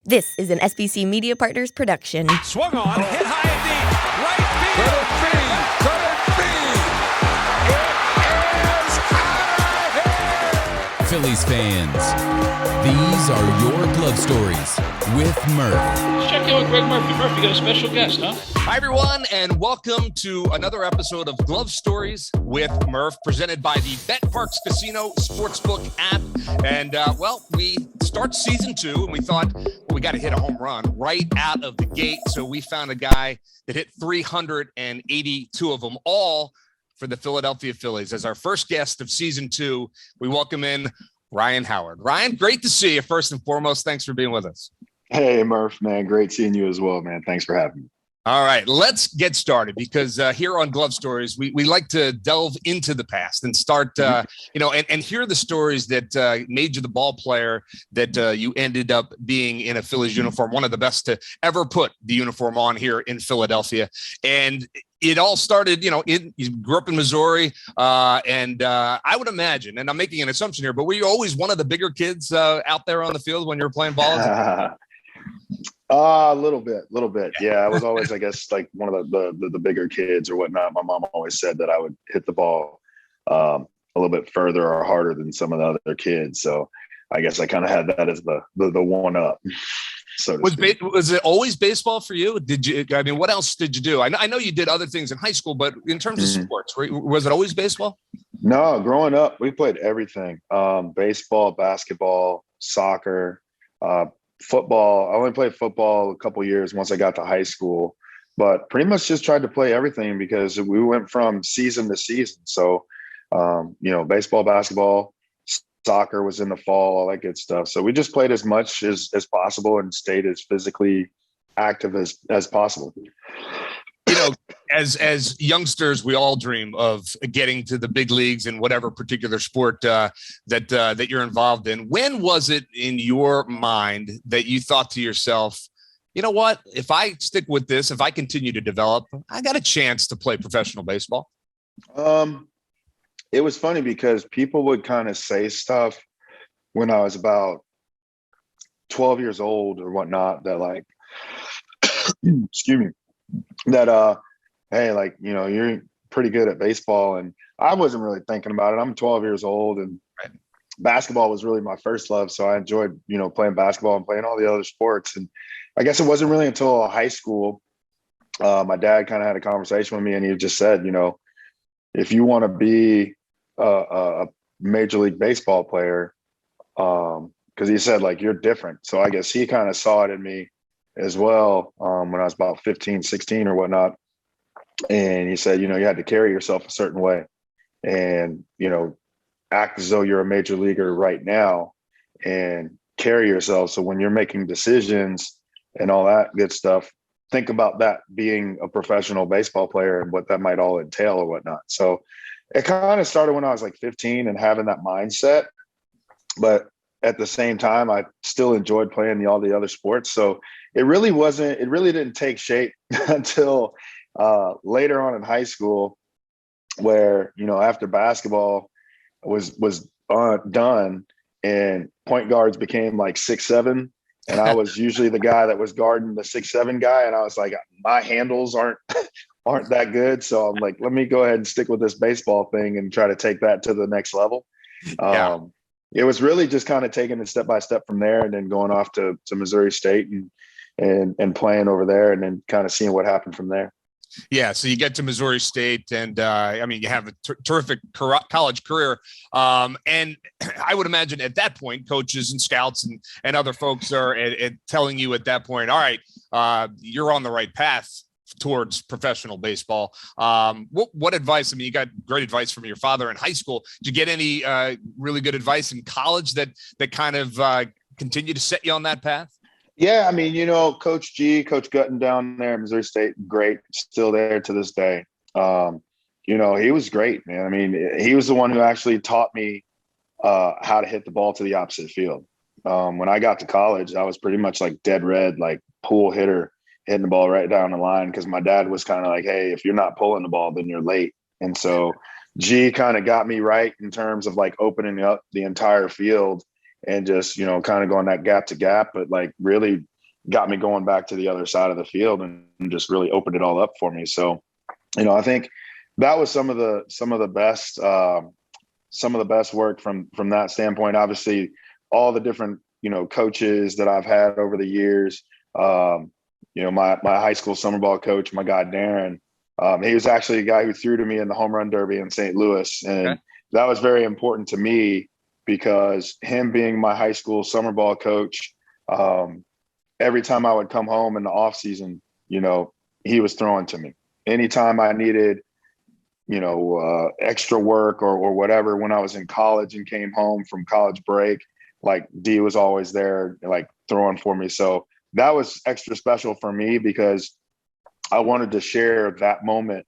This is an SBC Media Partners production. Swung on, hit high and deep, right field. Could it be? Could it be? It is out of here. Phillies fans, these are your glove stories with Murph. Check in with Greg Murphy. Murphy, you got a special guest, huh? Hi, everyone, and welcome to another episode of Glove Stories with Murph, presented by the Bet Parks Casino Sportsbook app. And, we start season 2, and we thought, we got to hit a home run right out of the gate. So we found a guy that hit 382 of them, all for the Philadelphia Phillies. As our first guest of season 2, we welcome in Ryan Howard. Ryan, great to see you. First and foremost, thanks for being with us. Hey, Murph, man. Great seeing you as well, man. Thanks for having me. All right, let's get started because here on Glove Stories, we like to delve into the past and start, and hear the stories that made you the ball player that you ended up being in a Phillies uniform, one of the best to ever put the uniform on here in Philadelphia. And it all started, you grew up in Missouri, and I would imagine, and I'm making an assumption here, but were you always one of the bigger kids out there on the field when you were playing ball? A little bit. Yeah, I was always, I guess, like one of the bigger kids or whatnot. My mom always said that I would hit the ball a little bit further or harder than some of the other kids. So I guess I kind of had that as the one up. So was it always baseball for you? What else did you do? I know you did other things in high school, but in terms of sports, was it always baseball? No, growing up, we played everything. Baseball, basketball, soccer, football. I only played football a couple years once I got to high school, but pretty much just tried to play everything because we went from season to season. So, baseball, basketball, soccer was in the fall, all that good stuff. So we just played as much as possible and stayed as physically active as possible. As youngsters, we all dream of getting to the big leagues in whatever particular sport that you're involved in. When was it in your mind that you thought to yourself, you know what, if I stick with this, if I continue to develop, I got a chance to play professional baseball? It was funny because people would kind of say stuff when I was about 12 years old or whatnot that like, excuse me, that, hey, like, you're pretty good at baseball. And I wasn't really thinking about it. I'm 12 years old and basketball was really my first love. So I enjoyed, playing basketball and playing all the other sports. And I guess it wasn't really until high school, my dad kind of had a conversation with me and he just said, if you want to be a Major League Baseball player, because he said, like, you're different. So I guess he kind of saw it in me as well when I was about 15, 16 or whatnot. And he said, you had to carry yourself a certain way and, act as though you're a major leaguer right now and carry yourself. So when you're making decisions and all that good stuff, think about that being a professional baseball player and what that might all entail or whatnot. So it kind of started when I was like 15 and having that mindset. But at the same time, I still enjoyed playing all the other sports. So it really didn't take shape until later on in high school where, after basketball was done and point guards became like 6'7", and I was usually the guy that was guarding the 6'7" guy. And I was like, my handles aren't that good. So I'm like, let me go ahead and stick with this baseball thing and try to take that to the next level. Yeah. It was really just kind of taking it step by step from there and then going off to Missouri State and playing over there and then kind of seeing what happened from there. Yeah, so you get to Missouri State and, you have a terrific college career. And I would imagine at that point, coaches and scouts and other folks are telling you at that point, all right, you're on the right path towards professional baseball. What advice? You got great advice from your father in high school. Did you get any really good advice in college that kind of continued to set you on that path? Yeah, Coach Gutton down there at Missouri State, great, still there to this day. He was great, man. He was the one who actually taught me how to hit the ball to the opposite field. When I got to college, I was pretty much like dead red, like pool hitter, hitting the ball right down the line because my dad was kind of like, hey, if you're not pulling the ball, then you're late. And so G kind of got me right in terms of like opening up the entire field and just, kind of going that gap to gap, but like really got me going back to the other side of the field and just really opened it all up for me. So, I think that was some of the best work from that standpoint. Obviously, all the different, coaches that I've had over the years. My high school summer ball coach, my guy Darren, he was actually a guy who threw to me in the home run derby in St. Louis. And that was very important to me because him being my high school summer ball coach, every time I would come home in the off season, he was throwing to me. Anytime I needed, extra work or whatever, when I was in college and came home from college break, like D was always there, like throwing for me. So that was extra special for me because I wanted to share that moment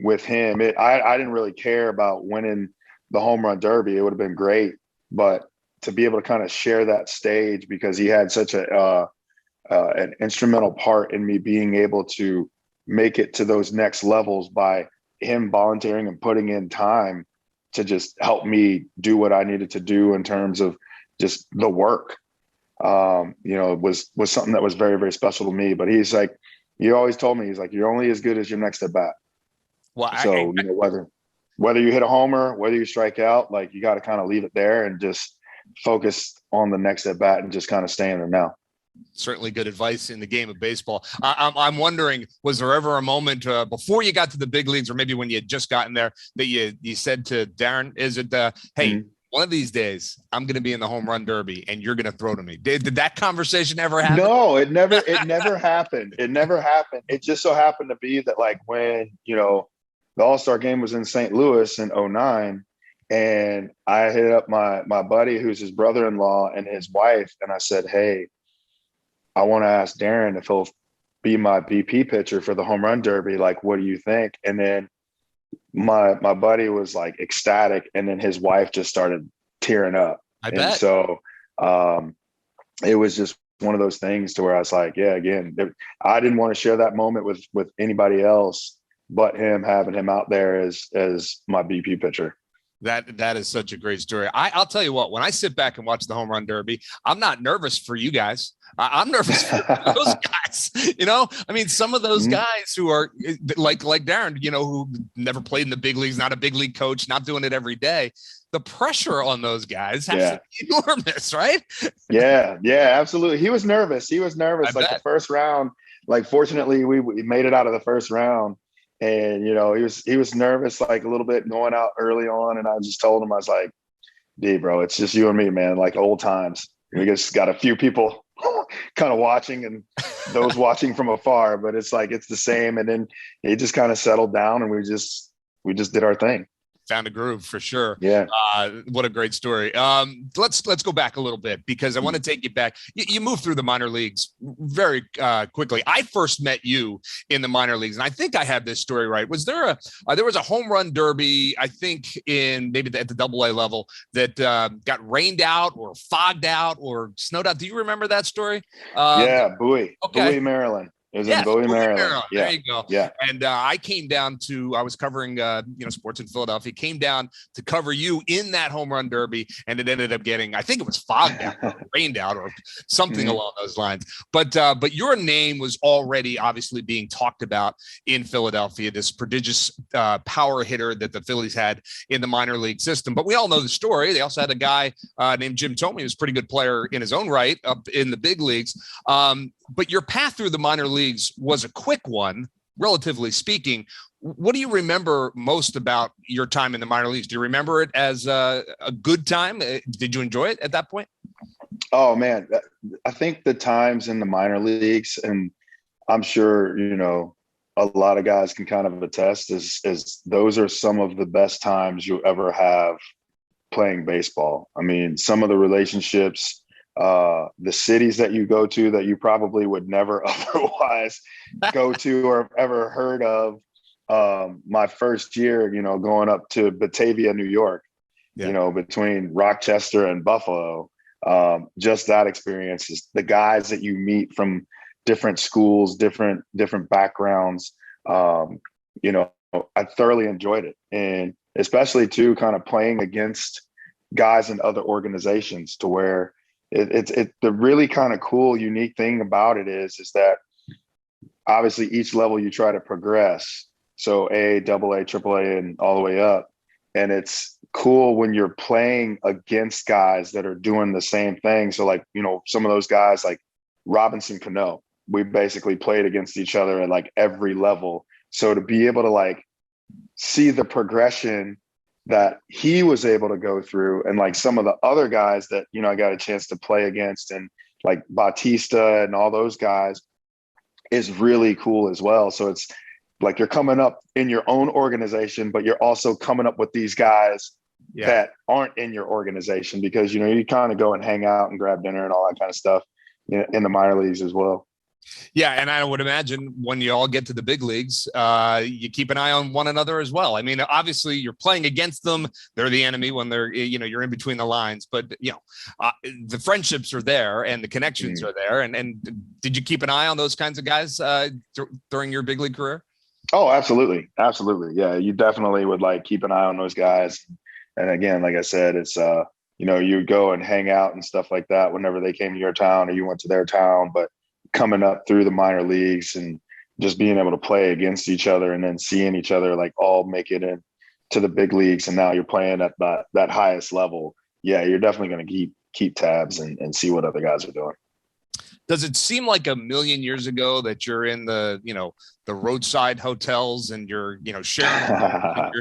with him. I didn't really care about winning the home run derby. It would have been great, but to be able to kind of share that stage because he had such an instrumental part in me being able to make it to those next levels by him volunteering and putting in time to just help me do what I needed to do in terms of just the work. Was something that was very, very special to me. But he's like, he always told me, he's like, you're only as good as your next at bat. Well, so whether you hit a homer, whether you strike out, like you got to kind of leave it there and just focus on the next at bat and just kind of stay in there now. Certainly good advice in the game of baseball. I'm wondering, was there ever a moment before you got to the big leagues, or maybe when you had just gotten there, that you said to Darren, is it, hey, one of these days I'm going to be in the home run derby and you're going to throw to me? Did that conversation ever happen? No, it never happened. It never happened. It just so happened to be that like when, the All-Star game was in St. Louis in 2009, and I hit up my buddy who's his brother-in-law and his wife. And I said, hey, I want to ask Darren if he'll be my BP pitcher for the home run derby. Like, what do you think? And then my buddy was like ecstatic. And then his wife just started tearing up. I bet. So it was just one of those things to where I was like, yeah, again, I didn't want to share that moment with anybody else but him, having him out there as my BP pitcher. That is such a great story. I'll tell you what, when I sit back and watch the home run derby, I'm not nervous for you guys. I'm nervous for those guys. I mean, some of those guys who are like Darren, who never played in the big leagues, not a big league coach, not doing it every day. The pressure on those guys has to be enormous, right? Yeah, absolutely. He was nervous. Like the first round, like fortunately we made it out of the first round. And, he was nervous, like a little bit going out early on. And I just told him, I was like, D, bro, it's just you and me, man, like old times. We just got a few people kind of watching and those watching from afar, but it's like, it's the same. And then he just kind of settled down and we just did our thing. Found a groove for sure. Yeah. What a great story. Let's go back a little bit because I want to take you back. You moved through the minor leagues very quickly. I first met you in the minor leagues, and I think I have this story right. Was there there was a home run derby, I think in maybe at the AA level that got rained out or fogged out or snowed out. Do you remember that story? Bowie. Okay. Bowie, Maryland. It was in Bowie, Maryland. Yeah. There you go. Yeah. And I was covering, sports in Philadelphia, came down to cover you in that home run derby. And it ended up getting, I think it was fogged out or rained out or something along those lines. But your name was already obviously being talked about in Philadelphia, this prodigious power hitter that the Phillies had in the minor league system. But we all know the story. They also had a guy named Jim Thome, who was a pretty good player in his own right up in the big leagues. But your path through the minor leagues was a quick one, relatively speaking. What do you remember most about your time in the minor leagues? Do you remember it as a good time? Did you enjoy it at that point? Oh, man. I think the times in the minor leagues, and I'm sure, a lot of guys can kind of attest, is those are some of the best times you'll ever have playing baseball. I mean, some of the relationships, the cities that you go to that you probably would never otherwise go to or ever heard of. My first year, going up to Batavia, New York, between Rochester and Buffalo, just that experience is the guys that you meet from different schools, different backgrounds. I thoroughly enjoyed it. And especially too, kind of playing against guys in other organizations to where, The really kind of cool, unique thing about it is that obviously each level you try to progress. So A, double A, triple A, and all the way up. And it's cool when you're playing against guys that are doing the same thing. So like, some of those guys like Robinson Cano, we basically played against each other at like every level. So to be able to like see the progression that he was able to go through, and like some of the other guys that, I got a chance to play against, and like Batista and all those guys, is really cool as well. So it's like you're coming up in your own organization, but you're also coming up with these guys that aren't in your organization, because, you kind of go and hang out and grab dinner and all that kind of stuff in the minor leagues as well. Yeah, and I would imagine when you all get to the big leagues, you keep an eye on one another as well. I mean, obviously you're playing against them; they're the enemy when they're, you're in between the lines. But the friendships are there and the connections are there. And did you keep an eye on those kinds of guys during your big league career? Oh, absolutely, absolutely. Yeah, you definitely would like keep an eye on those guys. And again, like I said, it's you go and hang out and stuff like that whenever they came to your town or you went to their town, but coming up through the minor leagues and just being able to play against each other and then seeing each other like all make it in to the big leagues. And now you're playing at that highest level. Yeah, you're definitely going to keep tabs and see what other guys are doing. Does it seem like a million years ago that you're in the roadside hotels and you're, sharing,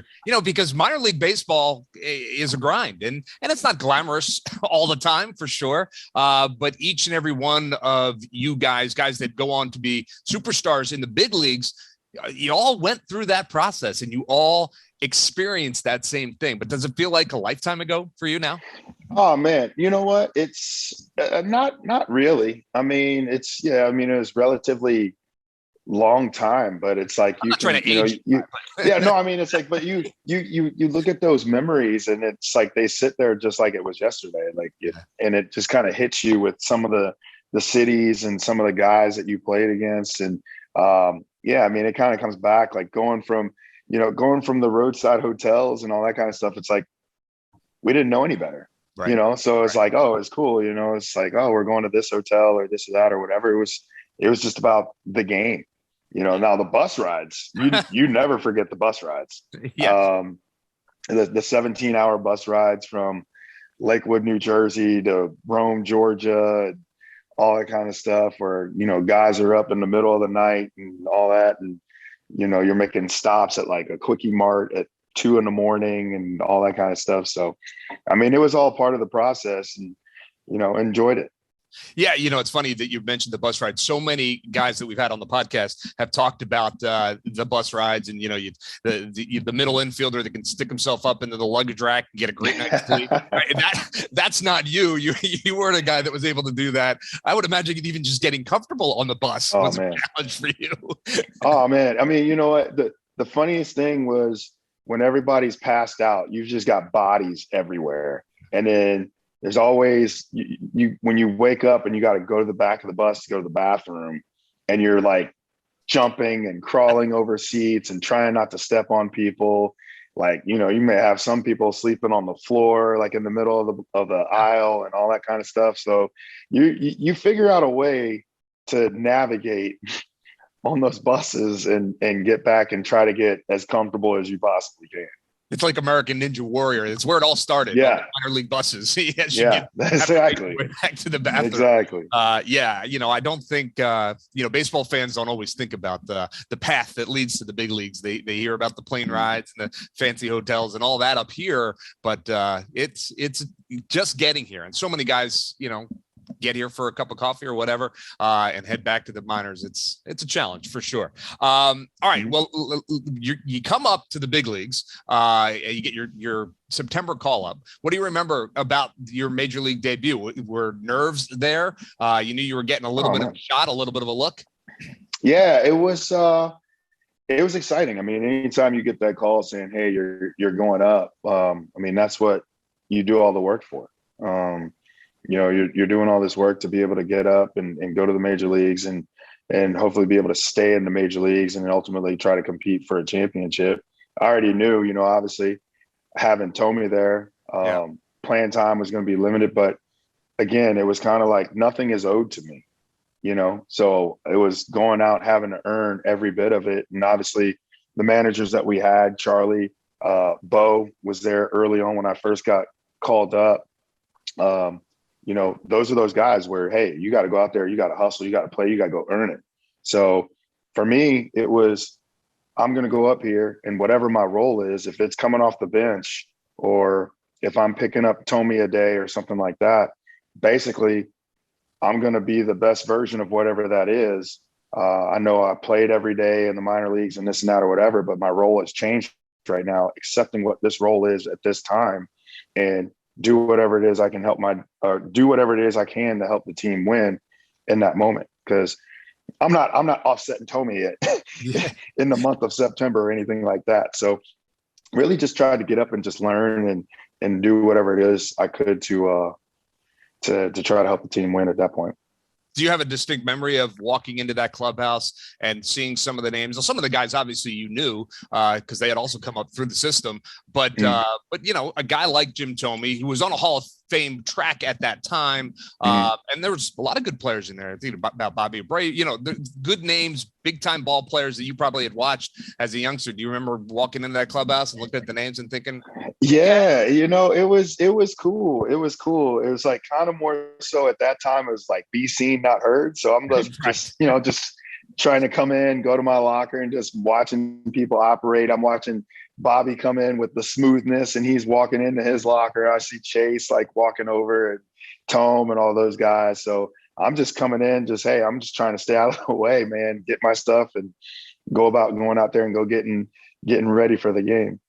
because minor league baseball is a grind and it's not glamorous all the time for sure. But each and every one of you guys that go on to be superstars in the big leagues, you all went through that process and you all experienced that same thing. But does it feel like a lifetime ago for you now? Oh man, you know what? It's not really. I mean, it was relatively long time, but it's like I'm not trying to age. Yeah, no, I mean, it's like, but you look at those memories and it's like they sit there just like it was yesterday, and it just kind of hits you with some of the cities and some of the guys that you played against, and I mean, it kind of comes back like going from the roadside hotels and all that kind of stuff. It's like we didn't know any better. Right. So it's like, oh, it's cool. It's like, oh, we're going to this hotel or this or that or whatever. It was just about the game. Now the bus rides, you never forget the bus rides. Yes. The 17-hour bus rides from Lakewood, New Jersey to Rome, Georgia, all that kind of stuff where, guys are up in the middle of the night and all that. And, you're making stops at like a Quickie Mart at 2 a.m. and all that kind of stuff. So, I mean, it was all part of the process and, enjoyed it. Yeah. It's funny that you mentioned the bus ride. So many guys that we've had on the podcast have talked about the bus rides and, the middle infielder that can stick himself up into the luggage rack and get a great night's sleep. Right? That's not you. You weren't a guy that was able to do that. I would imagine even just getting comfortable on the bus was a challenge for you. Oh man. I mean, you know what? The funniest thing was when everybody's passed out, you've just got bodies everywhere. And then there's always you when you wake up and you got to go to the back of the bus to go to the bathroom, and you're like jumping and crawling over seats and trying not to step on people. Like, you may have some people sleeping on the floor, like in the middle of the aisle and all that kind of stuff. So you figure out a way to navigate on those buses and get back and try to get as comfortable as you possibly can. It's like American Ninja Warrior. It's where it all started. Yeah. Minor league buses. Exactly. Back to the bathroom. Exactly. I don't think, baseball fans don't always think about the path that leads to the big leagues. They hear about the plane rides and the fancy hotels and all that up here, but it's just getting here. And so many guys, get here for a cup of coffee or whatever, and head back to the minors. It's a challenge for sure. All right. Well, you come up to the big leagues, you get your September call up. What do you remember about your major league debut? Were nerves there? You knew you were getting a little bit of a shot, a little bit of a look. Yeah, it was exciting. I mean, anytime you get that call saying, hey, you're going up, I mean, that's what you do all the work for. You're doing all this work to be able to get up and go to the major leagues and hopefully be able to stay in the major leagues and ultimately try to compete for a championship. I already knew, obviously having Tommy there, playing time was going to be limited, but again, it was kind of like nothing is owed to me, So it was going out, having to earn every bit of it. And obviously the managers that we had, Charlie, Bo was there early on when I first got called up. Those are those guys where, hey, you got to go out there, you got to hustle, you got to play, you got to go earn it. So for me, it was, I'm going to go up here, and whatever my role is, if it's coming off the bench or if I'm picking up Tommy a day or something like that, basically I'm going to be the best version of whatever that is. I know I played every day in the minor leagues and this and that or whatever, but my role has changed right now, accepting what this role is at this time and do whatever it is I can do whatever it is I can to help the team win in that moment. Because I'm not offsetting Tommy yet in the month of September or anything like that. So really just tried to get up and just learn and do whatever it is I could to try to help the team win at that point. Do you have a distinct memory of walking into that clubhouse and seeing some of the names? Well, some of the guys obviously you knew because they had also come up through the system. But a guy like Jim Thome, who was on a Hall of Fame track at that time, and there was a lot of good players in there. I think about Bobby Bray. The good names, big time ball players that you probably had watched as a youngster. Do you remember walking into that clubhouse and looking at the names and thinking, yeah, it was cool. It was cool. It was like kind of more so at that time, it was like be seen, not heard. So I'm just trying to come in, go to my locker and just watching people operate. I'm watching Bobby come in with the smoothness and he's walking into his locker. I see Chase like walking over and Tome and all those guys. So I'm just coming in, hey, I'm just trying to stay out of the way, man, get my stuff and go about going out there and go getting ready for the game.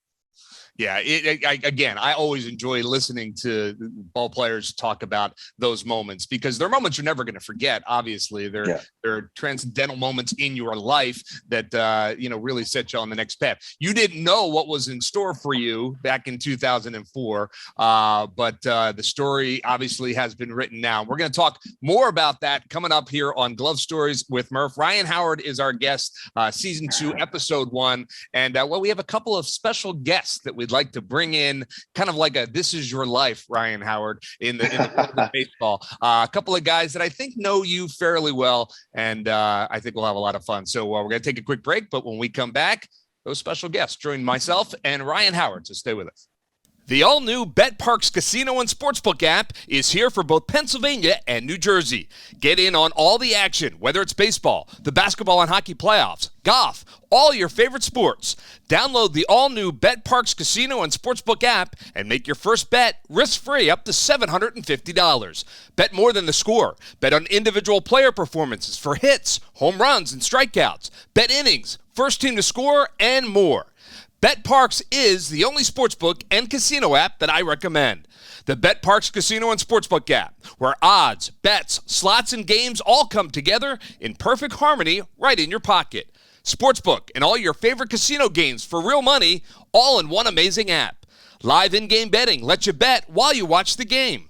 Yeah, I always enjoy listening to ball players talk about those moments because they're moments you're never going to forget. Obviously, they're transcendental moments in your life that really set you on the next path. You didn't know what was in store for you back in 2004, but the story obviously has been written now. We're going to talk more about that coming up here on Glove Stories with Murph. Ryan Howard is our guest, season 2, episode 1, and we have a couple of special guests that we'd like to bring in, kind of like a "This Is Your Life" Ryan Howard in the world of baseball. A couple of guys that I think know you fairly well, and I think we'll have a lot of fun. So we're going to take a quick break, but when we come back, those special guests join myself and Ryan Howard. So stay with us. The all-new Bet Parks Casino and Sportsbook app is here for both Pennsylvania and New Jersey. Get in on all the action, whether it's baseball, the basketball and hockey playoffs, golf, all your favorite sports. Download the all-new Bet Parks Casino and Sportsbook app and make your first bet risk-free up to $750. Bet more than the score. Bet on individual player performances for hits, home runs, and strikeouts. Bet innings, first team to score, and more. Bet Parks is the only sportsbook and casino app that I recommend. The Bet Parks Casino and Sportsbook app, where odds, bets, slots, and games all come together in perfect harmony right in your pocket. Sportsbook and all your favorite casino games for real money, all in one amazing app. Live in-game betting lets you bet while you watch the game.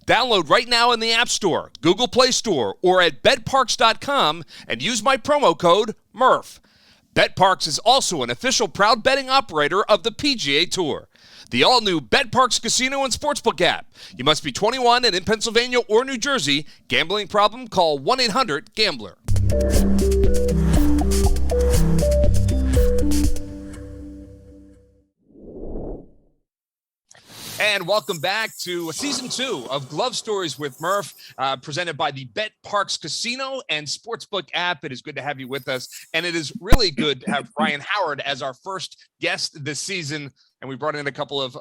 Download right now in the App Store, Google Play Store, or at betparks.com and use my promo code Murph. BetParks is also an official proud betting operator of the PGA Tour. The all-new BetParks Casino and Sportsbook app. You must be 21 and in Pennsylvania or New Jersey. Gambling problem? Call 1-800-GAMBLER. And welcome back to season 2 of Glove Stories with Murph, presented by the Bet Parks Casino and Sportsbook app. It is good to have you with us. And it is really good to have Ryan Howard as our first guest this season. And we brought in a couple of,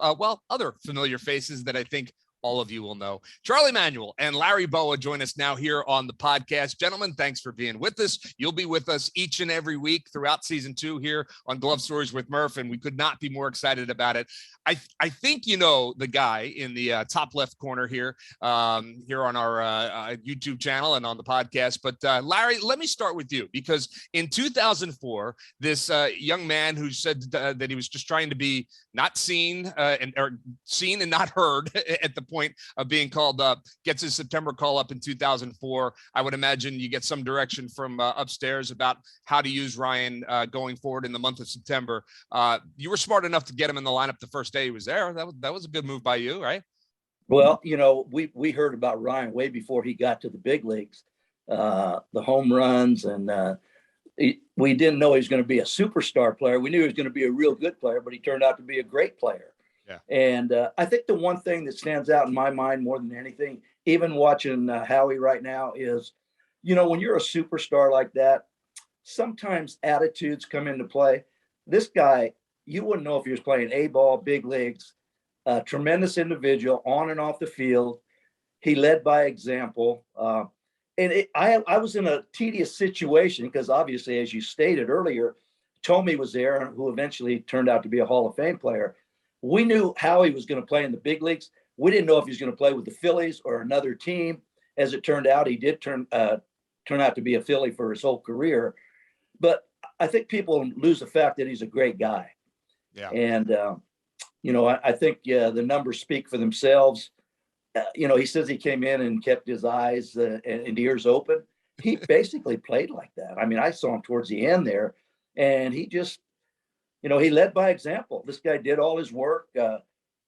other familiar faces that I think all of you will know. Charlie Manuel and Larry Bowa join us now here on the podcast. Gentlemen, thanks for being with us. You'll be with us each and every week throughout season 2 here on Glove Stories with Murph, and we could not be more excited about it. I think you know the guy in the top left corner here, here on our YouTube channel and on the podcast. But Larry, let me start with you, because in 2004, this young man who said that he was just trying to be not seen or seen and not heard at the point of being called up, gets his September call up in 2004. I would imagine you get some direction from upstairs about how to use Ryan going forward in the month of September. You were smart enough to get him in the lineup the first day he was there. That was a good move by you, right? Well, we heard about Ryan way before he got to the big leagues, the home runs, and we didn't know he was going to be a superstar player. We knew he was going to be a real good player, but he turned out to be a great player. Yeah. And I think the one thing that stands out in my mind more than anything, even watching Howie right now, is, when you're a superstar like that, sometimes attitudes come into play. This guy, you wouldn't know if he was playing A ball, big leagues, a tremendous individual on and off the field. He led by example. I was in a tedious situation because obviously, as you stated earlier, Tommy was there, who eventually turned out to be a Hall of Fame player. We knew how he was going to play in the big leagues. We didn't know if he was going to play with the Phillies or another team. As it turned out, he did turn out to be a Philly for his whole career. But I think people lose the fact that he's a great guy. Yeah. And, I think the numbers speak for themselves. He says he came in and kept his eyes and ears open. He basically played like that. I mean, I saw him towards the end there, and he just, he led by example. This guy did all his work.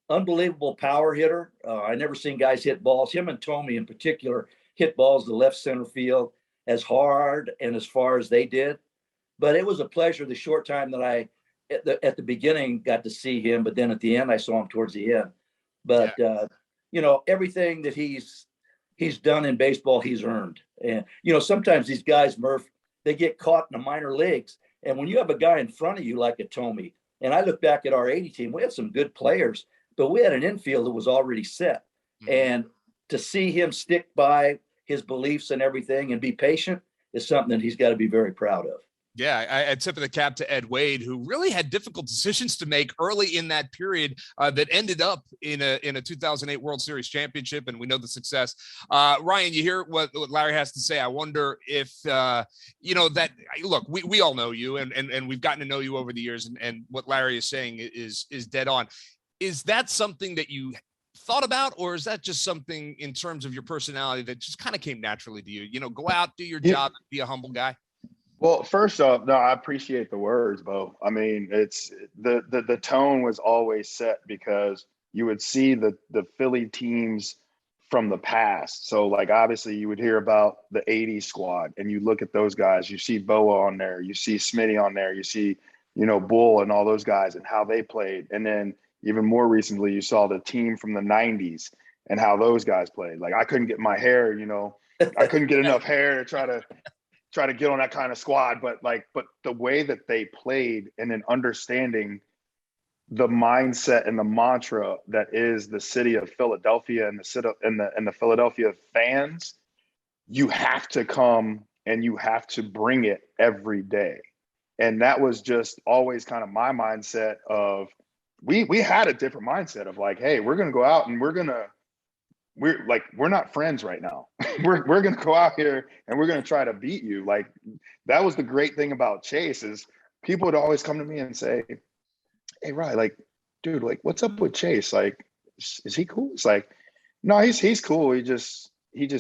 Unbelievable power hitter. I never seen guys hit balls. Him and Tommy in particular hit balls to left center field as hard and as far as they did. But it was a pleasure the short time that I, at the beginning, got to see him. But then at the end, I saw him towards the end. But, everything that he's done in baseball, he's earned. And, sometimes these guys, Murph, they get caught in the minor leagues. And when you have a guy in front of you like a Tommy, and I look back at our 80 team, we had some good players, but we had an infield that was already set. Mm-hmm. And to see him stick by his beliefs and everything and be patient is something that he's got to be very proud of. Yeah, I tip of the cap to Ed Wade, who really had difficult decisions to make early in that period that ended up in a 2008 World Series championship, and we know the success. Ryan, you hear what Larry has to say. I wonder if that. Look, we all know you, and we've gotten to know you over the years, and what Larry is saying is dead on. Is that something that you thought about, or is that just something in terms of your personality that just kind of came naturally to you? Go out, do your job, and be a humble guy. Well, first off, no, I appreciate the words, Bo. I mean, it's the tone was always set because you would see the Philly teams from the past. So, like, obviously you would hear about the 80s squad and you look at those guys, you see Bowa on there, you see Smitty on there, you see, Bull and all those guys and how they played. And then even more recently, you saw the team from the 90s and how those guys played. Like, I couldn't get my hair, I couldn't get enough hair to try to get on that kind of squad, but the way that they played and then understanding the mindset and the mantra that is the city of Philadelphia and the Philadelphia fans, you have to come and you have to bring it every day. And that was just always kind of my mindset of, we had a different mindset of like, hey, we're going to go out and we're not friends right now. we're going to go out here and we're going to try to beat you. Like, that was the great thing about Chase is people would always come to me and say, hey, Ryan, like, dude, like, what's up with Chase? Like, is he cool? It's like, no, he's cool. He just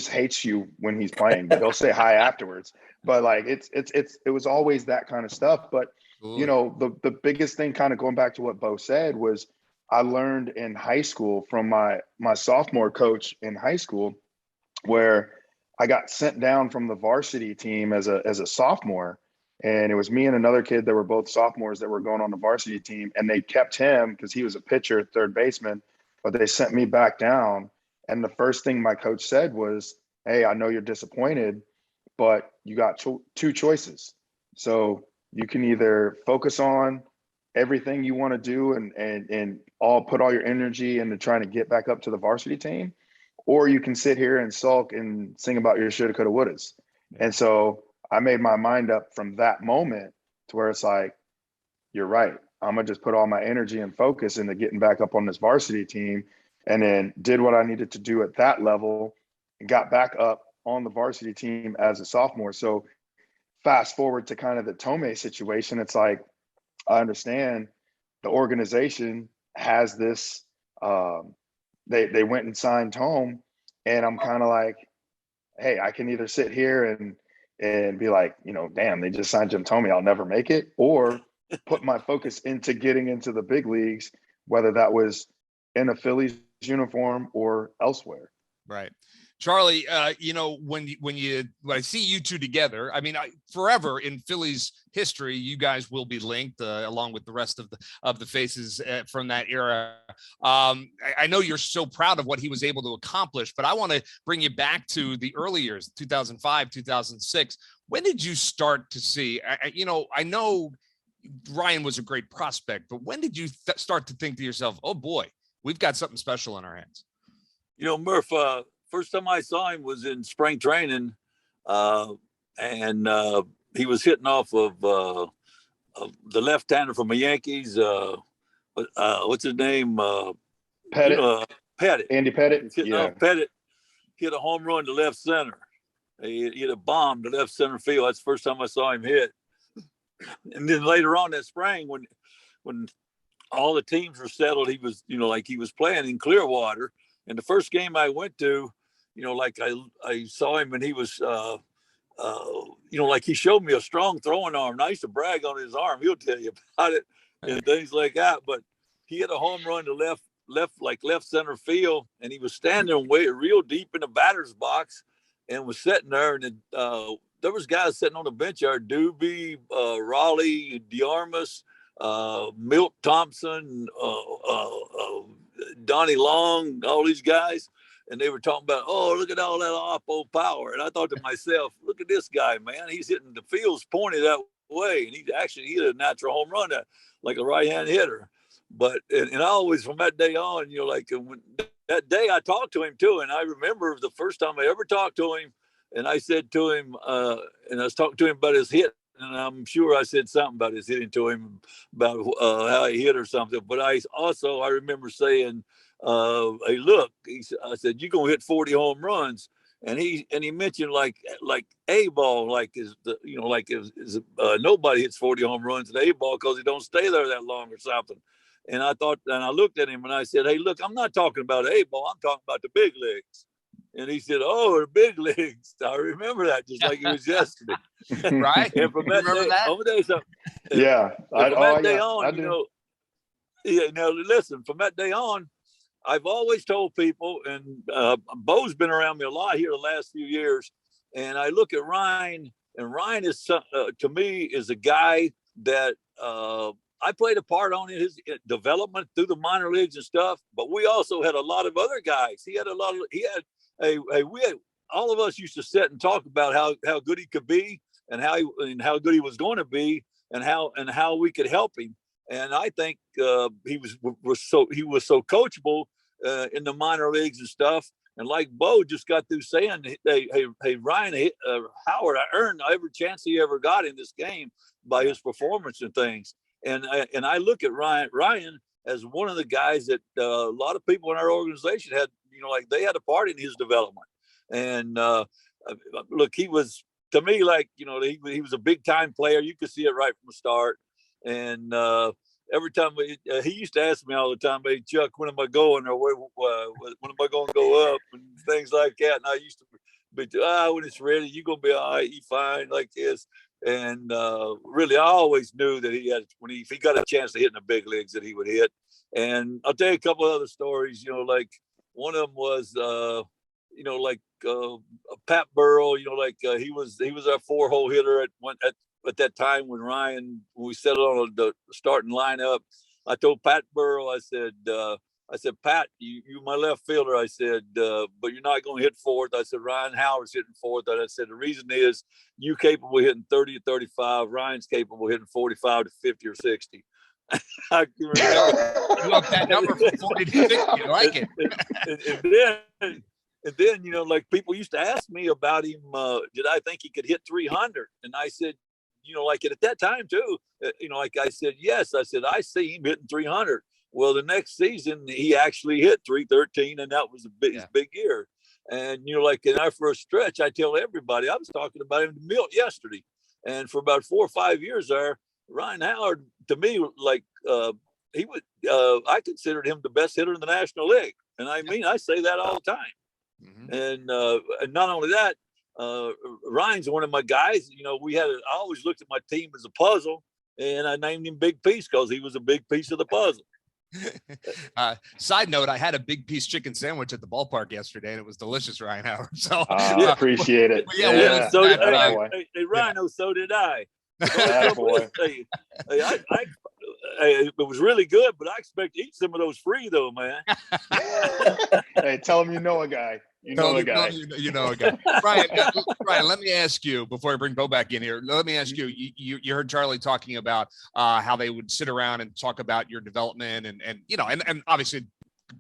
hates you when he's playing, but he'll say hi afterwards. But like, it was always that kind of stuff. But, the biggest thing kind of going back to what Bo said was, I learned in high school from my sophomore coach in high school, where I got sent down from the varsity team as a sophomore. And it was me and another kid that were both sophomores that were going on the varsity team. And they kept him because he was a pitcher, third baseman, but they sent me back down. And the first thing my coach said was, hey, I know you're disappointed, but you got two choices. So you can either focus on everything you want to do and all put all your energy into trying to get back up to the varsity team, or you can sit here and sulk and sing about your shoulda, coulda, wouldas. And so I made my mind up from that moment to where it's like, you're right. I'm going to just put all my energy and focus into getting back up on this varsity team, and then did what I needed to do at that level and got back up on the varsity team as a sophomore. So fast forward to kind of the Tomei situation. It's like, I understand the organization has this, they went and signed Tome, and I'm kind of like, hey, I can either sit here and be like, damn, they just signed Jim Tomei, I'll never make it, or put my focus into getting into the big leagues, whether that was in a Phillies uniform or elsewhere. Right. Charlie, when I see you two together, I mean, forever in Philly's history, you guys will be linked along with the rest of the faces from that era. I know you're so proud of what he was able to accomplish, but I want to bring you back to the early years, 2005, 2006. When did you start to see? I know Ryan was a great prospect, but when did you start to think to yourself, "Oh boy, we've got something special on our hands"? Murph, first time I saw him was in spring training, and he was hitting off of the left-hander from the Yankees. What's his name? Pettit. Pettit. Andy Pettit. Yeah. Pettit hit a home run to left center. He hit a bomb to left center field. That's the first time I saw him hit. And then later on that spring, when all the teams were settled, he was, he was playing in Clearwater. And the first game I went to, I saw him and he was, he showed me a strong throwing arm. And I used to brag on his arm. He'll tell you about it and things like that. But he hit a home run to left center field, and he was standing real deep in the batter's box and was sitting there. And there was guys sitting on the bench there, Doobie, Raleigh, Diarmas, Milt Thompson, Donnie Long, all these guys. And they were talking about, oh, look at all that oppo power. And I thought to myself, look at this guy, man. He's hitting the field's pointed that way. And he actually hit a natural home run like a right-hand hitter. But, and I always, from that day on, when that day I talked to him too. And I remember the first time I ever talked to him, and I said to him, and I was talking to him about his hit. And I'm sure I said something about his hitting to him, about how he hit or something. But I remember saying, hey, look, I said, you're going to hit 40 home runs. And he mentioned like A-ball, nobody hits 40 home runs in A-ball because he don't stay there that long or something. And I looked at him and I said, hey, look, I'm not talking about A-ball. I'm talking about the big leagues. And he said, oh, the big leagues. I remember that just like it was yesterday. Right. And from that remember day, that? over there, something. Yeah. From that day on, now listen, from that day on, I've always told people, and Bo's been around me a lot here the last few years, and I look at Ryan, and Ryan is, to me, is a guy that I played a part on in his development through the minor leagues and stuff, but we also had a lot of other guys. All of us used to sit and talk about how good he could be and how good he was going to be and how we could help him. And I think he was so coachable in the minor leagues and stuff. And like Bo just got through saying, hey Ryan Howard, I earned every chance he ever got in this game by his performance and things. And I look at Ryan as one of the guys that a lot of people in our organization had, they had a part in his development. And look, he was, to me, he was a big time player. You could see it right from the start. And every time he used to ask me all the time, hey, Chuck, when am I going? Or when am I going to go up? And things like that. And I used to be, when it's ready, you're going to be all right. You fine like this. And really, I always knew that if he got a chance to hit in the big leagues, that he would hit. And I'll tell you a couple of other stories, like one of them was, Pat Burrell, he was our 4-hole hitter at that time when we settled on the starting lineup. I told Pat Burrell, I said, Pat, you my left fielder. I said, but you're not going to hit fourth. I said, Ryan Howard's hitting fourth. And I said, the reason is you capable of hitting 30 to 35. Ryan's capable of hitting 45 to 50 or 60. I can remember. You up that number from 40 to 50. I like it. And then, people used to ask me about him. Did I think he could hit 300? And I said, at that time too, I said, yes. I said, I see him hitting 300. Well, the next season he actually hit 313, and that was his big year. And in our first stretch, I tell everybody, I was talking about him to Milt yesterday, and for about 4 or 5 years there, Ryan Howard, to me, he would. I considered him the best hitter in the National League, and I say that all the time. Mm-hmm. And not only that, Ryan's one of my guys. I always looked at my team as a puzzle, and I named him Big Piece because he was a big piece of the puzzle. Side note, I had a big piece chicken sandwich at the ballpark yesterday, and it was delicious, Ryan Howard. So appreciate it. Yeah, So did boy. hey, Rhino, so did I. Boy. It was really good, but I expect to eat some of those free though, man. Hey, tell him you know a guy. You know a guy. You know a guy. Ryan, let me ask you before I bring Bo back in here. Let me ask you. You heard Charlie talking about how they would sit around and talk about your development and obviously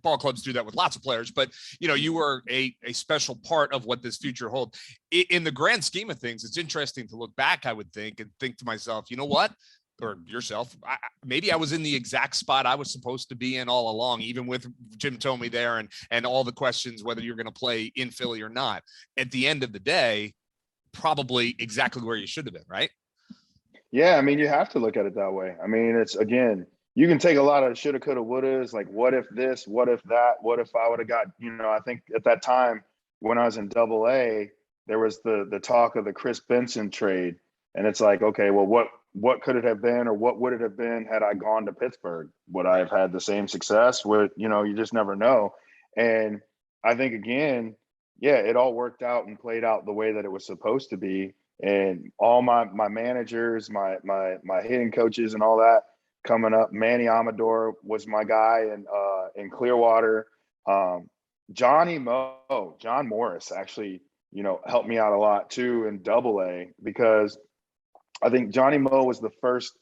ball clubs do that with lots of players, but you were a special part of what this future holds. In the grand scheme of things, it's interesting to look back, I would think, and think to myself, you know what? Or yourself, maybe I was in the exact spot I was supposed to be in all along, even with Jim Thome there and all the questions whether you're going to play in Philly or not. At the end of the day, probably exactly where you should have been, right? Yeah, I mean, you have to look at it that way. I mean, it's, again, you can take a lot of shoulda, coulda, wouldas, like what if this, what if that, what if I would have got, I think at that time when I was in AA, there was the talk of the Chris Benson trade. And it's like, okay, well, what could it have been, or what would it have been had I gone to Pittsburgh? Would I have had the same success? You just never know. And I think, again, yeah, it all worked out and played out the way that it was supposed to be. And all my managers, my hitting coaches and all that coming up, Manny Amador was my guy in Clearwater. John Morris actually, helped me out a lot too in AA, because I think Johnny Moe was the first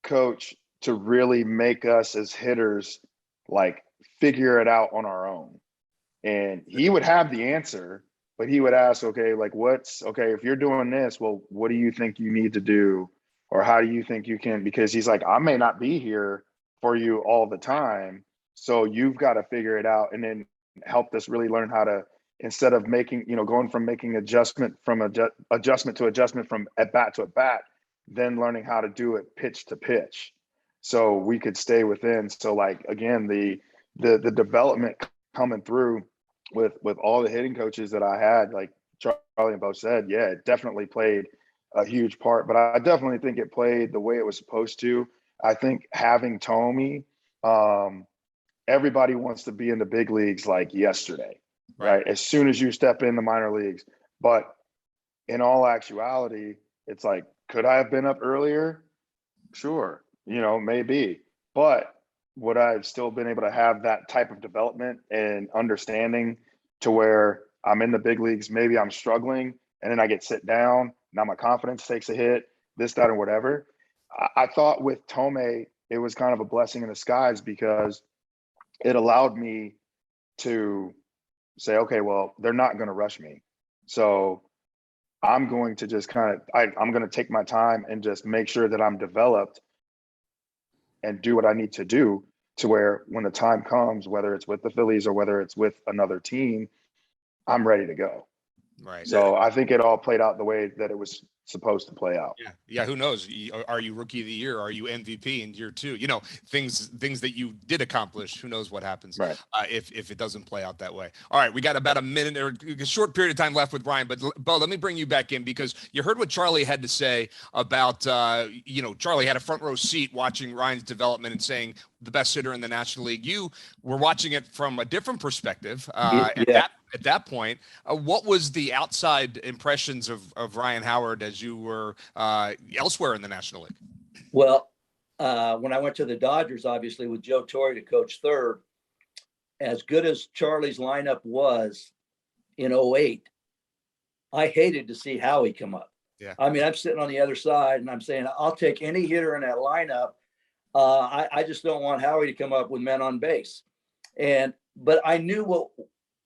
coach to really make us as hitters like figure it out on our own. And he would have the answer, but he would ask, okay, like if you're doing this, well, what do you think you need to do? Or how do you think you can? Because he's like, I may not be here for you all the time. So you've got to figure it out. And then helped us really learn how to, instead of going from making adjustment from adjustment to adjustment from at bat to at bat, then learning how to do it pitch to pitch, so we could stay within. So like, again, the development coming through with all the hitting coaches that I had, like Charlie and Bo said, yeah, it definitely played a huge part. But I definitely think it played the way it was supposed to. I think having Thome, everybody wants to be in the big leagues like yesterday. Right. As soon as you step in the minor leagues. But in all actuality, it's like, could I have been up earlier? Sure. Maybe. But would I have still been able to have that type of development and understanding to where I'm in the big leagues, maybe I'm struggling, and then I get sit down, now my confidence takes a hit, this, that, or whatever. I thought with Thome, it was kind of a blessing in disguise, because it allowed me to say, okay, well, they're not going to rush me. So I'm going to just I'm going to take my time and just make sure that I'm developed and do what I need to do, to where when the time comes, whether it's with the Phillies or whether it's with another team, I'm ready to go. Right. So I think it all played out the way that it was supposed to play out. Yeah. Who knows? Are you rookie of the year? Are you MVP in year 2? Things that you did accomplish. Who knows what happens if it doesn't play out that way. All right, we got about a minute or a short period of time left with Ryan, but Bo, let me bring you back in, because you heard what Charlie had to say about Charlie had a front row seat watching Ryan's development and saying the best hitter in the National League. You were watching it from a different perspective. At that point, what was the outside impressions of Ryan Howard as you were elsewhere in the National League? Well, when I went to the Dodgers, obviously with Joe Torre to coach third, as good as Charlie's lineup was in 08, I hated to see Howie come up. Yeah. I mean, I'm sitting on the other side and I'm saying, I'll take any hitter in that lineup. I just don't want Howie to come up with men on base. But I knew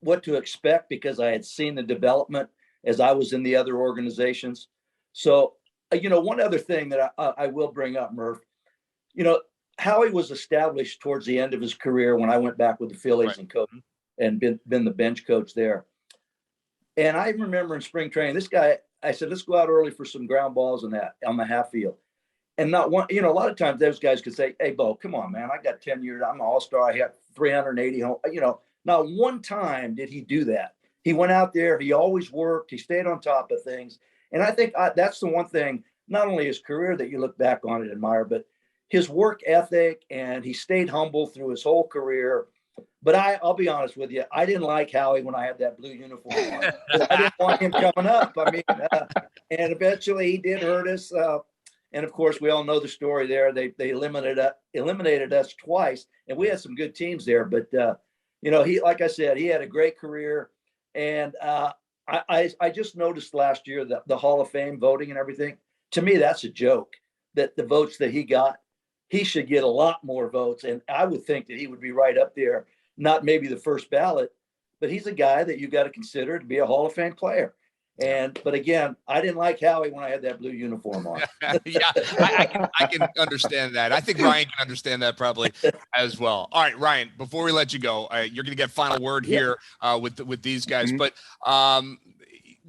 what to expect, because I had seen the development as I was in the other organizations. So, one other thing that I will bring up, Murph, Howie was established towards the end of his career when I went back with the Phillies and coached and been the bench coach there. And I remember in spring training, this guy, I said, let's go out early for some ground balls on the half field. And not one, a lot of times those guys could say, hey, Bo, come on, man, I got 10 years. I'm an all-star. I got 380 home, Not one time did he do that. He went out there. He always worked. He stayed on top of things. And I think that's the one thing, not only his career that you look back on and admire, but his work ethic, and he stayed humble through his whole career. But I'll be honest with you, I didn't like Howie when I had that blue uniform on. I didn't want him coming up. I mean, and eventually he did hurt us. And of course, we all know the story there. They eliminated us twice, and we had some good teams there. But he, like I said, he had a great career. And I just noticed last year that the Hall of Fame voting and everything, to me, that's a joke. That the votes that he got, he should get a lot more votes. And I would think that he would be right up there, not maybe the first ballot, but he's a guy that you got to consider to be a Hall of Fame player. But again, I didn't like Howie when I had that blue uniform on. Yeah, I can understand that. I think Ryan can understand that probably as well. All right, Ryan, before we let you go, you're going to get final word here with these guys. But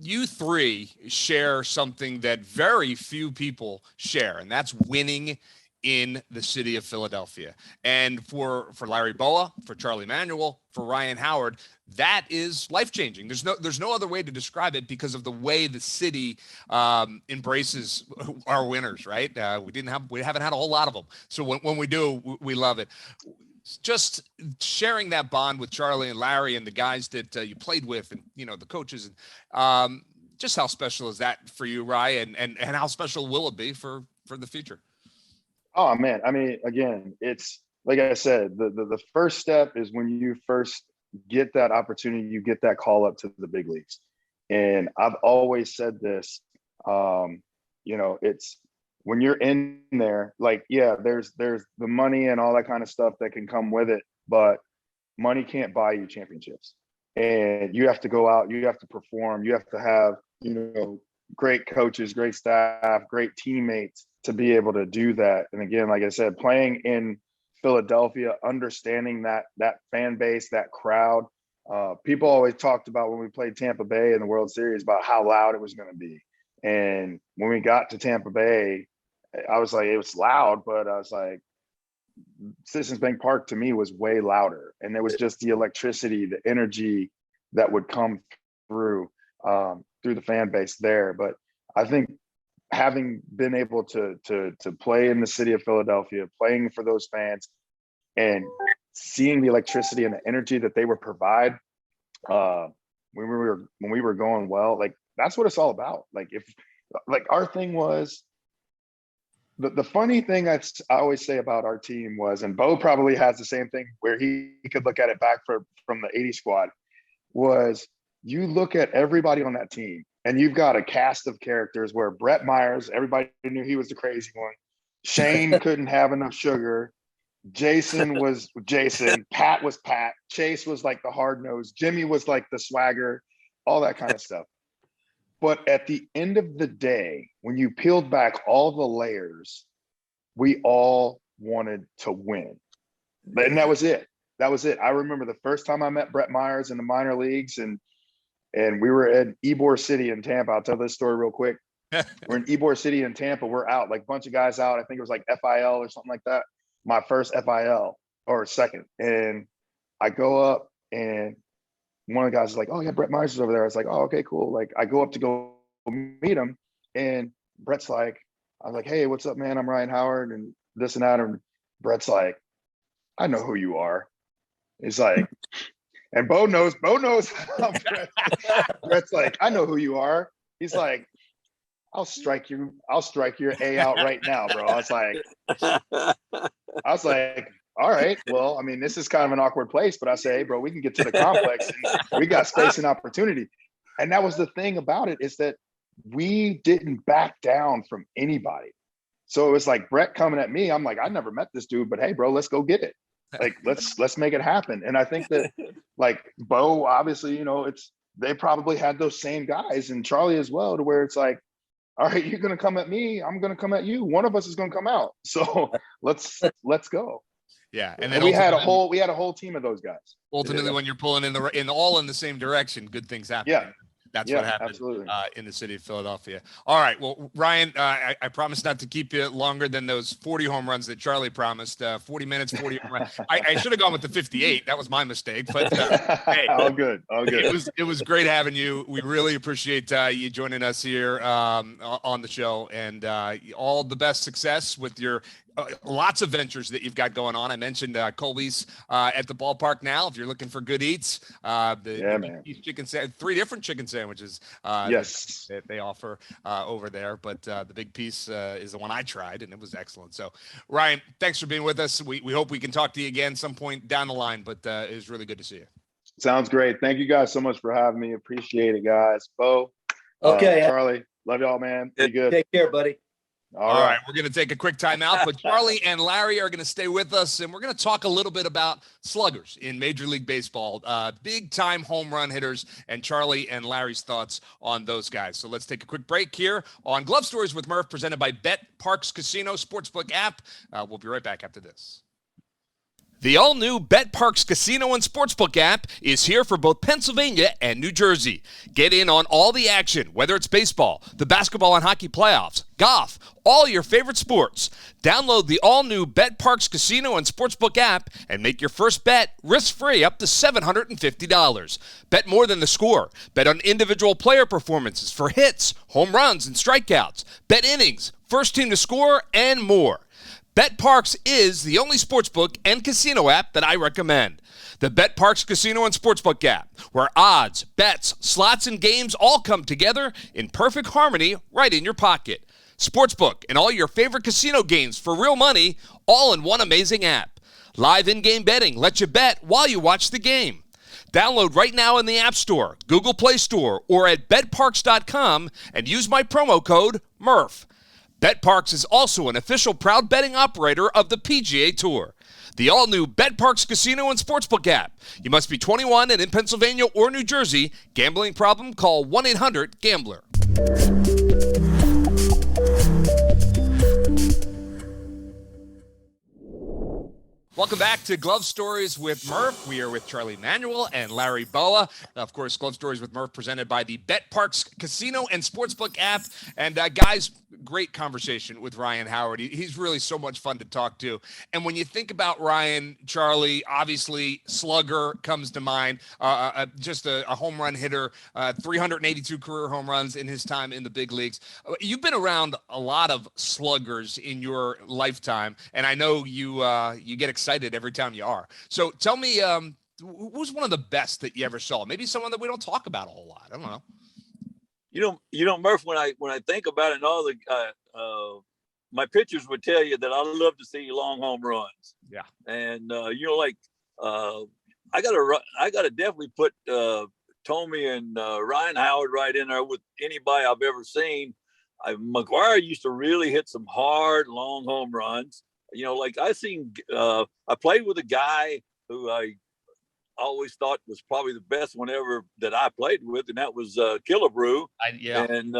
you three share something that very few people share, and that's winning in the city of Philadelphia. And for Larry Bowa, for Charlie Manuel, for Ryan Howard, that is life-changing. There's no other way to describe it because of the way the city embraces our winners, right? We haven't had a whole lot of them. So when we do, we love it. Just sharing that bond with Charlie and Larry and the guys that you played with, and the coaches, and just how special is that for you, Ryan, and how special will it be for the future? Oh man, I mean, again, it's like I said, the first step is when you first get that opportunity, you get that call up to the big leagues. And I've always said this, it's when you're in there, like, yeah, there's the money and all that kind of stuff that can come with it, but money can't buy you championships. And you have to go out, you have to perform, you have to have, great coaches, great staff, great teammates to be able to do that. And again, like I said, playing in Philadelphia, understanding that fan base, that crowd. People always talked about when we played Tampa Bay in the World Series about how loud it was going to be. And when we got to Tampa Bay, I was like, it was loud, but I was like, Citizens Bank Park to me was way louder. And there was just the electricity, the energy that would come through the fan base there. But I think having been able to play in the city of Philadelphia, playing for those fans, and seeing the electricity and the energy that they would provide when we were going well, like that's what it's all about. Like our thing was the funny thing I always say about our team was, and Bo probably has the same thing where he could look at it back from the 80 squad, was you look at everybody on that team and you've got a cast of characters where Brett Myers, everybody knew he was the crazy one. Shane couldn't have enough sugar. Jason was Jason. Pat was Pat. Chase was like the hard nose. Jimmy was like the swagger, all that kind of stuff. But at the end of the day, when you peeled back all the layers, we all wanted to win. And that was it. That was it. I remember the first time I met Brett Myers in the minor leagues, and we were at Ybor City in Tampa. I'll tell this story real quick. We're in Ybor City in Tampa. We're out, like a bunch of guys out. I think it was like FIL or something like that. My first FIL or second. And I go up and one of the guys is like, oh yeah, Brett Myers is over there. I was like, oh, okay, cool. Like I go up to go meet him, and Brett's like, I was like, hey, what's up, man? I'm Ryan Howard and this and that. And Brett's like, I know who you are. He's like, and Bo knows. Brett's like, I know who you are. He's like, I'll strike your A out right now, bro. I was like, all right, well, I mean, this is kind of an awkward place, but I say, hey, bro, we can get to the complex and we got space and opportunity. And that was the thing about it, is that we didn't back down from anybody. So it was like Brett coming at me. I'm like, I never met this dude, but hey, bro, let's go get it. Like, let's make it happen. And I think that like Bo, obviously, they probably had those same guys, and Charlie as well, to where it's like, all right, you're going to come at me, I'm going to come at you. One of us is going to come out. So let's go. Yeah. And then we had a whole team of those guys. Ultimately, when you're pulling in the same direction, good things happen. Yeah. That's what happened in the city of Philadelphia. All right. Well, Ryan, I promise not to keep you longer than those 40 home runs that Charlie promised. 40 minutes, 40 home runs. I should have gone with the 58. That was my mistake. But hey, all good. It was great having you. We really appreciate you joining us here on the show, and all the best success with your lots of ventures that you've got going on. I mentioned Colby's at the ballpark now. If you're looking for good eats, the chicken sandwich, 3 different chicken sandwiches yes, that they offer over there. But the big piece is the one I tried, and it was excellent. So, Ryan, thanks for being with us. We hope we can talk to you again some point down the line, but it was really good to see you. Sounds great. Thank you guys so much for having me. Appreciate it, guys. Bo, Okay. Charlie, love y'all, man. Be good. Take care, buddy. All right, we're going to take a quick time out, but Charlie and Larry are going to stay with us, and we're going to talk a little bit about sluggers in Major League Baseball, big-time home run hitters, and Charlie and Larry's thoughts on those guys. So let's take a quick break here on Glove Stories with Murph, presented by Bet Parks Casino Sportsbook app. We'll be right back after this. The all-new Bet Parks Casino and Sportsbook app is here for both Pennsylvania and New Jersey. Get in on all the action, whether it's baseball, the basketball and hockey playoffs, golf, all your favorite sports. Download the all-new Bet Parks Casino and Sportsbook app and make your first bet risk-free up to $750. Bet more than the score. Bet on individual player performances for hits, home runs, and strikeouts. Bet innings, first team to score, and more. Bet Parks is the only sportsbook and casino app that I recommend. The Bet Parks Casino and Sportsbook app, where odds, bets, slots, and games all come together in perfect harmony right in your pocket. Sportsbook and all your favorite casino games for real money, all in one amazing app. Live in-game betting lets you bet while you watch the game. Download right now in the App Store, Google Play Store, or at betparks.com and use my promo code Murph. Bet Parks is also an official proud betting operator of the PGA Tour. The all-new Bet Parks Casino and Sportsbook app. You must be 21 and in Pennsylvania or New Jersey. Gambling problem? Call 1-800-GAMBLER. Welcome back to Glove Stories with Murph. We are with Charlie Manuel and Larry Bowa. Of course, Glove Stories with Murph presented by the Bet Parks Casino and Sportsbook app. And guys, great conversation with Ryan Howard. He's really so much fun to talk to. And when you think about Ryan, Charlie, obviously slugger comes to mind, just a home run hitter, 382 career home runs in his time in the big leagues. You've been around a lot of sluggers in your lifetime, and I know you get excited every time you are. So tell me, who's one of the best that you ever saw? Maybe someone that we don't talk about a whole lot. I don't know. You know, Murph. When I think about it, and all the my pitchers would tell you that I love to see long home runs. Yeah. And I gotta definitely put Tommy and Ryan Howard right in there with anybody I've ever seen. McGuire used to really hit some hard long home runs. You know, like I played with a guy who I always thought was probably the best one ever that I played with, and that was Killebrew. And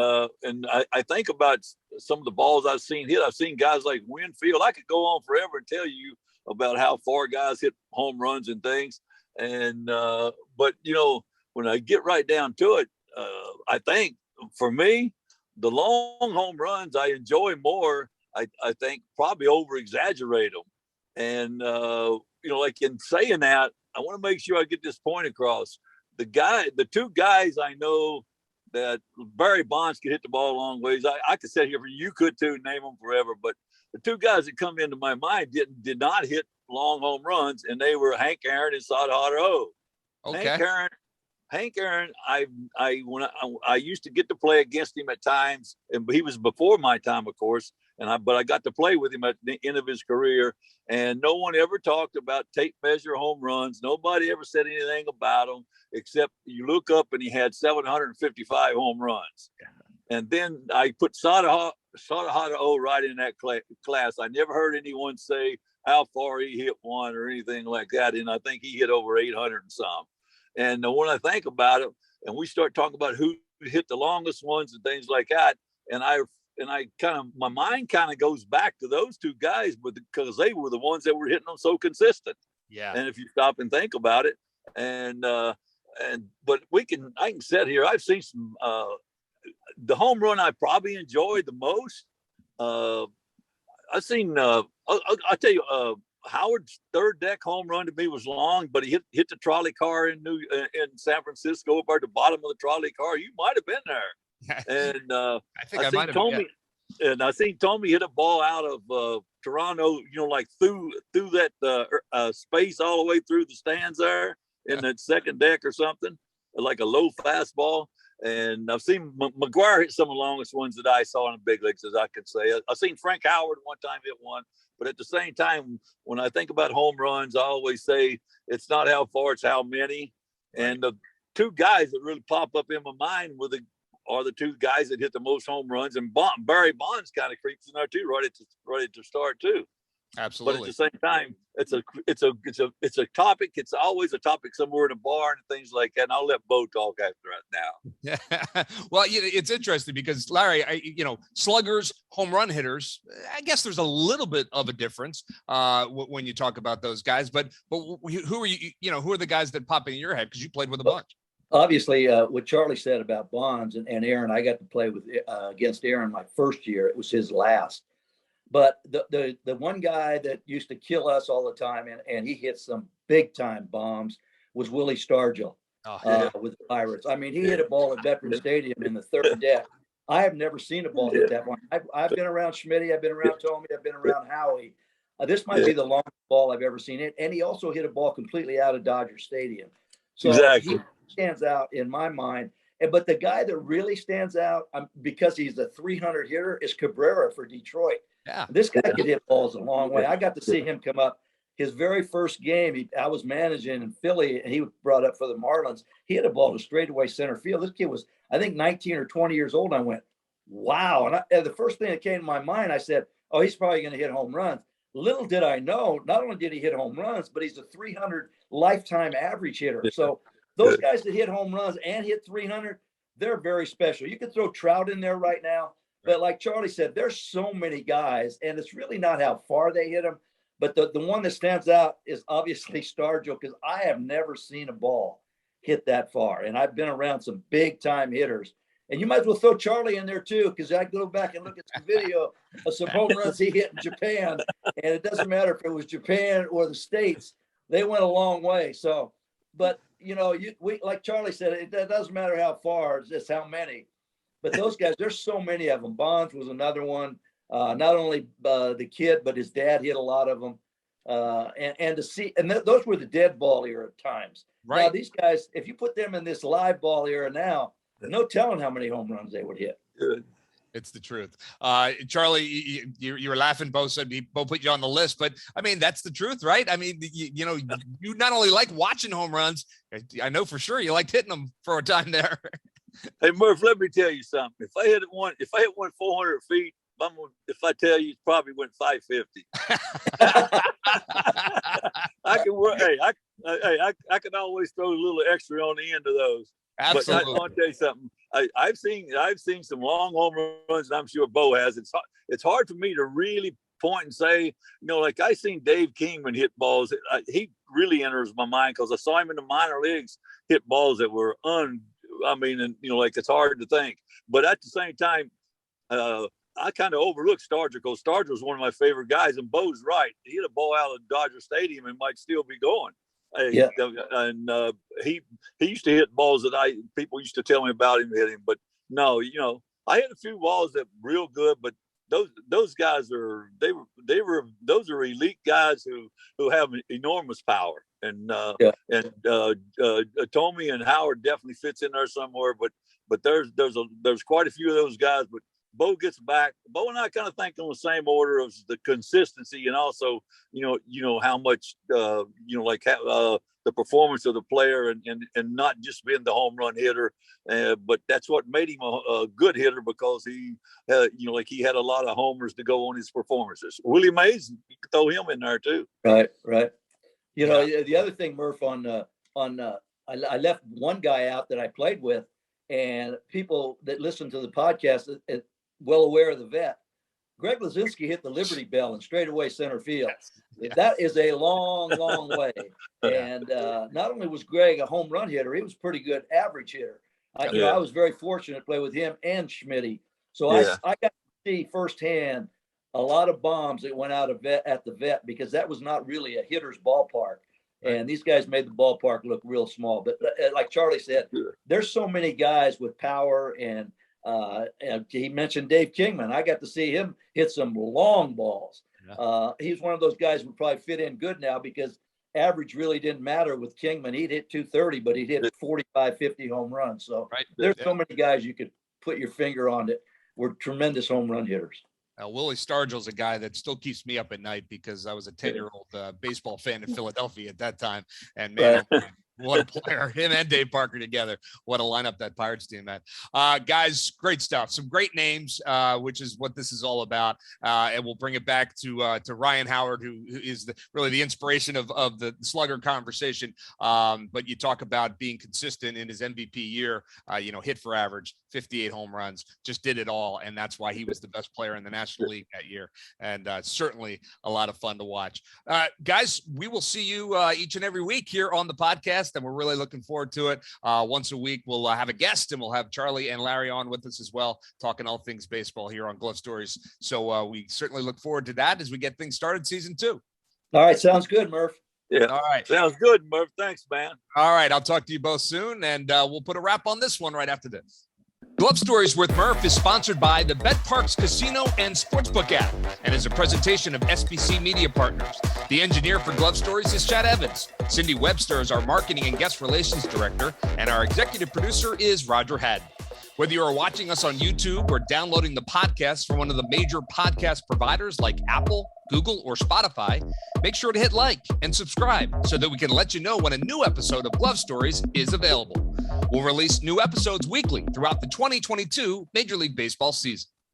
I think about some of the balls I've seen hit. I've seen guys like Winfield. I could go on forever and tell you about how far guys hit home runs and things. And but you know, when I get right down to it, I think for me, the long home runs I enjoy more. I think probably over exaggerate them. And, you know, like in saying that, I want to make sure I get this point across. The 2 guys I know that Barry Bonds could hit the ball a long ways. I could sit here for you could too, name them forever. But the 2 guys that come into my mind did not hit long home runs, and they were Hank Aaron and Sada Hara-Oh. Okay. Hank Aaron, I used to get to play against him at times, and he was before my time, of course. But I got to play with him at the end of his career, and no one ever talked about tape measure home runs. Nobody ever said anything about him, except you look up and he had 755 home runs. And then I put Sada Hara-Oh right in that class. I never heard anyone say how far he hit one or anything like that, and I think he hit over 800 and some. And when I think about it, and we start talking about who hit the longest ones and things like that, and I kind of, my mind kind of goes back to those 2 guys, but because they were the ones that were hitting them so consistent. Yeah. And if you stop and think about it, but I can sit here. I've seen some, the home run I probably enjoyed the most. I've seen, I'll tell you, Howard's third deck home run to me was long, but he hit the trolley car in San Francisco up at the bottom of the trolley car. You might have been there. And I think I might have. And I seen Tommy hit a ball out of Toronto, like through that space all the way through the stands there in that second deck or something, like a low fastball. And I've seen McGuire hit some of the longest ones that I saw in the big leagues, as I could say. I've seen Frank Howard one time hit one. But at the same time, when I think about home runs, I always say it's not how far, it's how many. Right. And the two guys that really pop up in my mind are the two guys that hit the most home runs. And Barry Bonds kind of creeps in there too, right at the start too. Absolutely. But at the same time, it's a topic. It's always a topic somewhere in a bar and things like that. And I'll let Bo talk after that now. Yeah. Well, it's interesting because Larry, sluggers, home run hitters, I guess there's a little bit of a difference when you talk about those guys. But who are who are the guys that pop in your head? Because you played with a bunch. Obviously, what Charlie said about Bonds and Aaron, I got to play with against Aaron my first year. It was his last. But the one guy that used to kill us all the time, and he hit some big time bombs, was Willie Stargill with the Pirates. I mean, he hit a ball at Veterans Stadium in the third deck. I have never seen a ball hit that one. I've been around Schmitty, I've been around Tommy, I've been around Howie. This might be the longest ball I've ever seen it. And he also hit a ball completely out of Dodger Stadium. So exactly. He stands out in my mind. But the guy that really stands out because he's a 300 hitter is Cabrera for Detroit. Yeah. This guy could hit balls a long way. I got to see him come up. His very first game, I was managing in Philly, and he brought up for the Marlins. He hit a ball to straightaway center field. This kid was, I think, 19 or 20 years old. I went, wow. And the first thing that came to my mind, I said, oh, he's probably going to hit home runs. Little did I know, not only did he hit home runs, but he's a 300 lifetime average hitter. So those guys that hit home runs and hit 300, they're very special. You could throw Trout in there right now. But like Charlie said, there's so many guys, and it's really not how far they hit them. But the one that stands out is obviously Stargill, because I have never seen a ball hit that far. And I've been around some big-time hitters. And you might as well throw Charlie in there, too, because I go back and look at some video of some home runs he hit in Japan. And it doesn't matter if it was Japan or the States. They went a long way. So, but, like Charlie said, it doesn't matter how far, it's just how many. But those guys, there's so many of them. Bonds was another one. Not only the kid, but his dad hit a lot of them. And to see, and those were the dead ball era times. Right. Now, these guys, if you put them in this live ball era now, no telling how many home runs they would hit. Good. It's the truth. Charlie, you were laughing. Bo said Bo put you on the list, but I mean, that's the truth, right? I mean, you not only like watching home runs, I know for sure you liked hitting them for a time there. Hey Murph, let me tell you something. If I hit one 400 feet, if I tell you, it probably went 550. I can work. Hey, I can always throw a little extra on the end of those. Absolutely. But I want to tell you something. I've seen some long home runs, and I'm sure Bo has. It's hard for me to really point and say, like I seen Dave Kingman hit balls. He really enters my mind because I saw him in the minor leagues hit balls that were like it's hard to think. But at the same time, I kind of overlooked Stargill because Stargill was one of my favorite guys, and Bo's right. He hit a ball out of Dodger Stadium and might still be going. Yeah. And he used to hit balls that people used to tell me about him hitting, but no, I hit a few balls that were real good, but those guys those are elite guys who have enormous power. And Tommy and Howard definitely fits in there somewhere, but there's quite a few of those guys. But Bo gets back. Bo and I kind of think on the same order of the consistency, and also how much the performance of the player, and not just being the home run hitter, but that's what made him a good hitter, because he he had a lot of homers to go on his performances. Willie Mays, you could throw him in there too. Right. The other thing, Murph, I left one guy out that I played with, and people that listen to the podcast are well aware of the vet. Greg Lizinski hit the Liberty Bell in straightaway center field. Yes. That is a long, long way. And not only was Greg a home run hitter, he was pretty good average hitter. I was very fortunate to play with him and Schmitty. So I got to see firsthand a lot of bombs that went out at the vet, because that was not really a hitter's ballpark. Right. And these guys made the ballpark look real small. But like Charlie said, there's so many guys with power and And he mentioned Dave Kingman. I got to see him hit some long balls. He's one of those guys who probably fit in good now because average really didn't matter with Kingman. He'd hit 230, but he'd hit 45, 50 home runs. So there's so many guys you could put your finger on that were tremendous home run hitters. Willie Stargill is a guy that still keeps me up at night because I was a 10-year-old baseball fan in Philadelphia at that time. And man, what a player, him and Dave Parker together. What a lineup that Pirates team had. Guys, great stuff. Some great names, which is what this is all about. And we'll bring it back to Ryan Howard, who is really the inspiration of the slugger conversation. But you talk about being consistent in his MVP year, hit for average, 58 home runs, just did it all. And that's why he was the best player in the National League that year. And certainly a lot of fun to watch. Guys, we will see you each and every week here on the podcast. And we're really looking forward to it. Once a week, we'll have a guest, and we'll have Charlie and Larry on with us as well, talking all things baseball here on Glove Stories. So we certainly look forward to that as we get things started season 2. All right. Sounds good, Murph. Yeah. All right. Sounds good, Murph. Thanks, man. All right. I'll talk to you both soon, and we'll put a wrap on this one right after this. Glove Stories with Murph is sponsored by the Bet Parks Casino and Sportsbook app and is a presentation of SBC Media Partners. The engineer for Glove Stories is Chad Evans. Cindy Webster is our marketing and guest relations director, and our executive producer is Roger Haddon. Whether you are watching us on YouTube or downloading the podcast from one of the major podcast providers like Apple, Google, or Spotify, make sure to hit like and subscribe so that we can let you know when a new episode of Glove Stories is available. We'll release new episodes weekly throughout the 2022 Major League Baseball season.